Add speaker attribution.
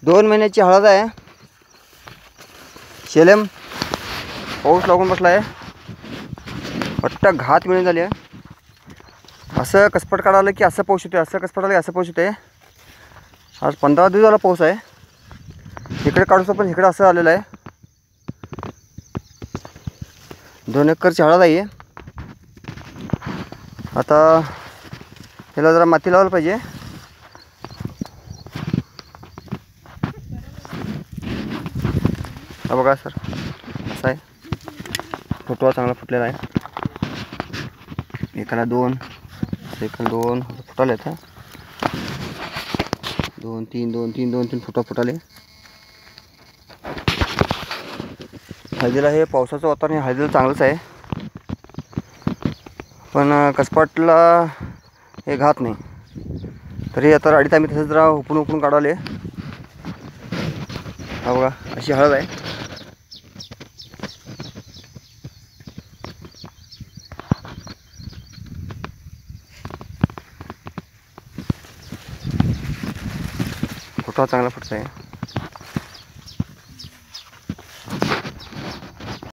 Speaker 1: 2 महिन्याची हळद आहे. शेलेम पाऊस लागून बसला आहे. पट्ट घात मिळून झाली आहे. असं कसपट काढालं की असं पाऊस येते, असं कसपट आलं की असं पाऊस येते. आज 15 दिवस झाला पाऊस आहे. इकडे काढूसो पण इकडे असं आलेलं आहे. 2 एकरची हळद आहे. आता याला जरा माती लावायला पाहिजे. हा बघा सर, असा आहे. फुटवा चांगला फुटलेला आहे. एकाला 2 फुटाले आहेत. 2 3 फुटवा फुटाले. हळदीला हे पावसाचं वातावरण हळदीला चांगलंच आहे, पण कसपाटला हे घात नाही. तरी आता राडीत आम्ही तसंच जरा उपळून काढवले. हा बघा अशी हळद आहे. फुटवा चांगला फुटत आहे.